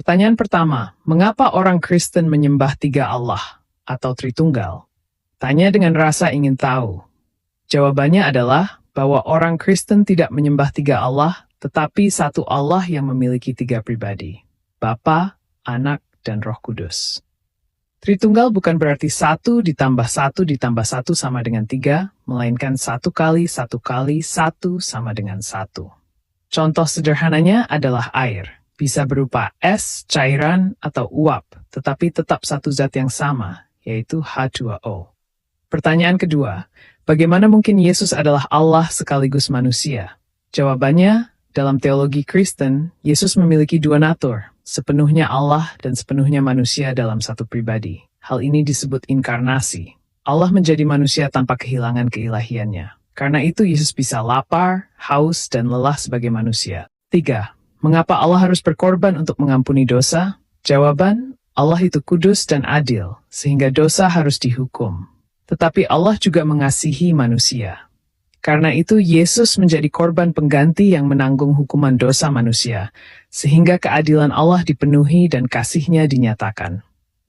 Pertanyaan pertama, mengapa orang Kristen menyembah tiga Allah atau Tritunggal? Tanya dengan rasa ingin tahu. Jawabannya adalah bahwa orang Kristen tidak menyembah tiga Allah, tetapi satu Allah yang memiliki tiga pribadi, Bapa, Anak, dan Roh Kudus. Tritunggal bukan berarti 1 ditambah 1 ditambah 1 sama dengan 3, melainkan 1 kali 1 kali 1 sama dengan 1. Contoh sederhananya adalah air. Bisa berupa es, cairan, atau uap, tetapi tetap satu zat yang sama, yaitu H2O. Pertanyaan kedua, bagaimana mungkin Yesus adalah Allah sekaligus manusia? Jawabannya, dalam teologi Kristen, Yesus memiliki dua natur, sepenuhnya Allah dan sepenuhnya manusia dalam satu pribadi. Hal ini disebut inkarnasi. Allah menjadi manusia tanpa kehilangan keilahiannya. Karena itu Yesus bisa lapar, haus, dan lelah sebagai manusia. 3. Mengapa Allah harus berkorban untuk mengampuni dosa? Jawaban, Allah itu kudus dan adil, sehingga dosa harus dihukum. Tetapi Allah juga mengasihi manusia. Karena itu Yesus menjadi korban pengganti yang menanggung hukuman dosa manusia, sehingga keadilan Allah dipenuhi dan kasih-Nya dinyatakan.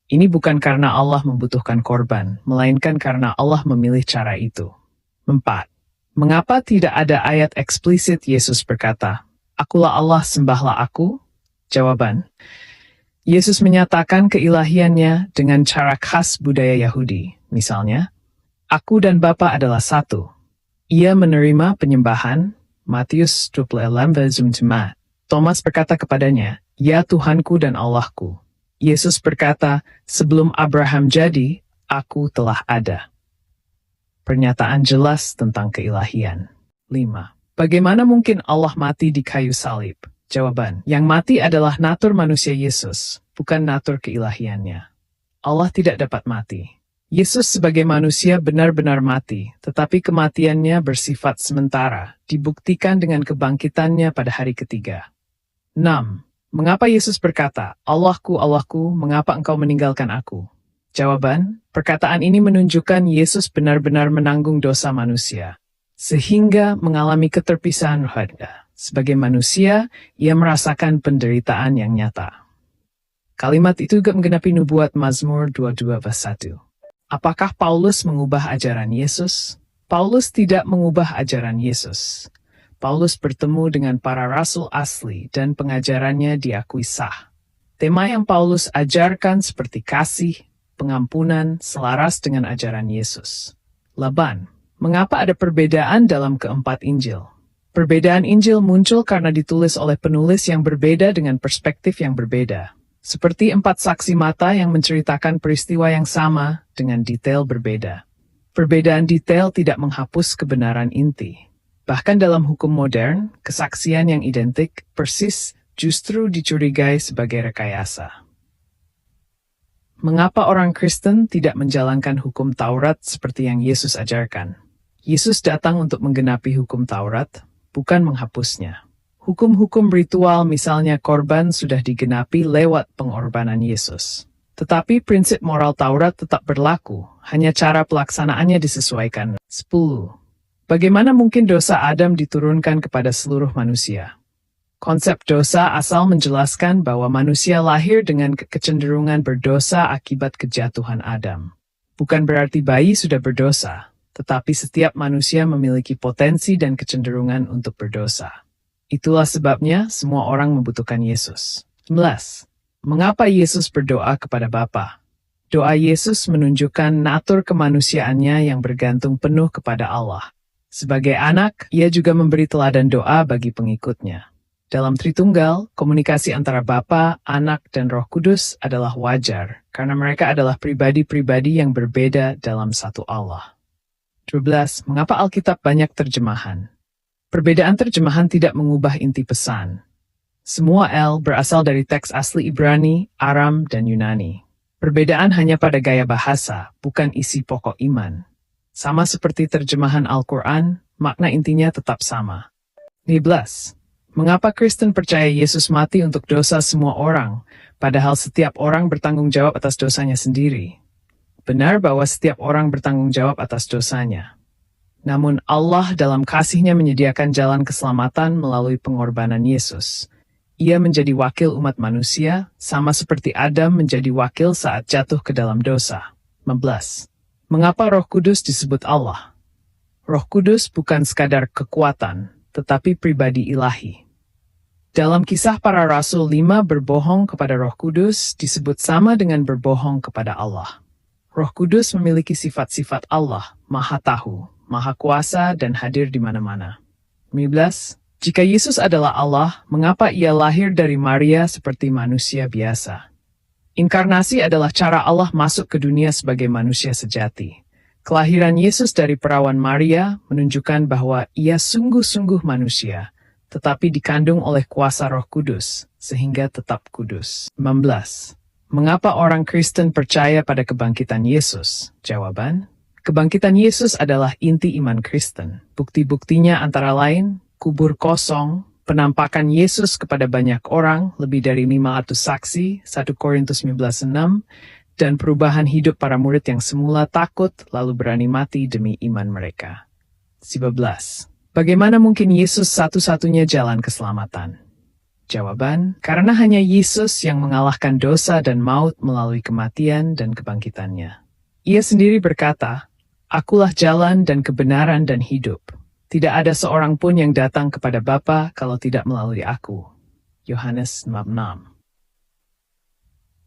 Ini bukan karena Allah membutuhkan korban, melainkan karena Allah memilih cara itu. 4. Mengapa tidak ada ayat eksplisit Yesus berkata, "Akulah Allah, sembahlah aku"? Jawaban, Yesus menyatakan keilahiannya dengan cara khas budaya Yahudi. Misalnya, Aku dan Bapa adalah satu. Ia menerima penyembahan, Matius 20:11. Thomas berkata kepadanya, "Ya Tuhanku dan Allahku." Yesus berkata, "Sebelum Abraham jadi, aku telah ada." Pernyataan jelas tentang keilahian. 5. Bagaimana mungkin Allah mati di kayu salib? Jawaban, yang mati adalah natur manusia Yesus, bukan natur keilahiannya. Allah tidak dapat mati. Yesus sebagai manusia benar-benar mati, tetapi kematiannya bersifat sementara, dibuktikan dengan kebangkitannya pada hari ketiga. 6. Mengapa Yesus berkata, "Allahku, Allahku, mengapa engkau meninggalkan aku?" Jawaban, perkataan ini menunjukkan Yesus benar-benar menanggung dosa manusia, sehingga mengalami keterpisahan rohani. Sebagai manusia, ia merasakan penderitaan yang nyata. Kalimat itu juga menggenapi nubuat Mazmur 22:1. Apakah Paulus mengubah ajaran Yesus? Paulus tidak mengubah ajaran Yesus. Paulus bertemu dengan para rasul asli dan pengajarannya diakui sah. Tema yang Paulus ajarkan seperti kasih, pengampunan, selaras dengan ajaran Yesus. 8. Mengapa ada perbedaan dalam keempat Injil? Perbedaan Injil muncul karena ditulis oleh penulis yang berbeda dengan perspektif yang berbeda. Seperti 4 saksi mata yang menceritakan peristiwa yang sama dengan detail berbeda. Perbedaan detail tidak menghapus kebenaran inti. Bahkan dalam hukum modern, kesaksian yang identik, persis, justru dicurigai sebagai rekayasa. Mengapa orang Kristen tidak menjalankan hukum Taurat seperti yang Yesus ajarkan? Yesus datang untuk menggenapi hukum Taurat, bukan menghapusnya. Hukum-hukum ritual misalnya korban sudah digenapi lewat pengorbanan Yesus. Tetapi prinsip moral Taurat tetap berlaku, hanya cara pelaksanaannya disesuaikan. 10. Bagaimana mungkin dosa Adam diturunkan kepada seluruh manusia? Konsep dosa asal menjelaskan bahwa manusia lahir dengan kecenderungan berdosa akibat kejatuhan Adam. Bukan berarti bayi sudah berdosa, tetapi setiap manusia memiliki potensi dan kecenderungan untuk berdosa. Itulah sebabnya semua orang membutuhkan Yesus. 11. Mengapa Yesus berdoa kepada Bapa? Doa Yesus menunjukkan natur kemanusiaannya yang bergantung penuh kepada Allah. Sebagai anak, ia juga memberi teladan doa bagi pengikutnya. Dalam Tritunggal, komunikasi antara Bapa, Anak, dan Roh Kudus adalah wajar, karena mereka adalah pribadi-pribadi yang berbeda dalam satu Allah. 12. Mengapa Alkitab banyak terjemahan? Perbedaan terjemahan tidak mengubah inti pesan. Semua L berasal dari teks asli Ibrani, Aram, dan Yunani. Perbedaan hanya pada gaya bahasa, bukan isi pokok iman. Sama seperti terjemahan Al-Quran, makna intinya tetap sama. 12. Mengapa Kristen percaya Yesus mati untuk dosa semua orang, padahal setiap orang bertanggung jawab atas dosanya sendiri? Benar bahwa setiap orang bertanggung jawab atas dosanya. Namun Allah dalam kasih-Nya menyediakan jalan keselamatan melalui pengorbanan Yesus. Ia menjadi wakil umat manusia, sama seperti Adam menjadi wakil saat jatuh ke dalam dosa. 15. Mengapa Roh Kudus disebut Allah? Roh Kudus bukan sekadar kekuatan, tetapi pribadi ilahi. Dalam Kisah Para Rasul 5, berbohong kepada Roh Kudus disebut sama dengan berbohong kepada Allah. Roh Kudus memiliki sifat-sifat Allah, Maha Tahu, Maha Kuasa, dan hadir di mana-mana. 15. Jika Yesus adalah Allah, mengapa ia lahir dari Maria seperti manusia biasa? Inkarnasi adalah cara Allah masuk ke dunia sebagai manusia sejati. Kelahiran Yesus dari perawan Maria menunjukkan bahwa ia sungguh-sungguh manusia, tetapi dikandung oleh kuasa Roh Kudus, sehingga tetap kudus. 16. Mengapa orang Kristen percaya pada kebangkitan Yesus? Jawaban: kebangkitan Yesus adalah inti iman Kristen. Bukti-buktinya antara lain, kubur kosong, penampakan Yesus kepada banyak orang, lebih dari 500 saksi, 1 Korintus 15:6, dan perubahan hidup para murid yang semula takut, lalu berani mati demi iman mereka. 11. Bagaimana mungkin Yesus satu-satunya jalan keselamatan? Jawaban: karena hanya Yesus yang mengalahkan dosa dan maut melalui kematian dan kebangkitannya. Ia sendiri berkata, "Akulah jalan dan kebenaran dan hidup. Tidak ada seorang pun yang datang kepada Bapa kalau tidak melalui aku." Yohanes 6.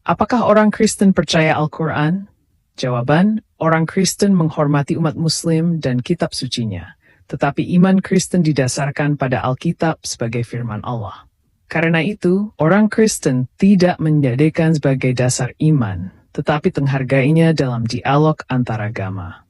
Apakah orang Kristen percaya Al-Quran? Jawaban: orang Kristen menghormati umat Muslim dan kitab sucinya, tetapi iman Kristen didasarkan pada Alkitab sebagai firman Allah. Karena itu, orang Kristen tidak menjadikan sebagai dasar iman, tetapi menghargainya dalam dialog antaragama.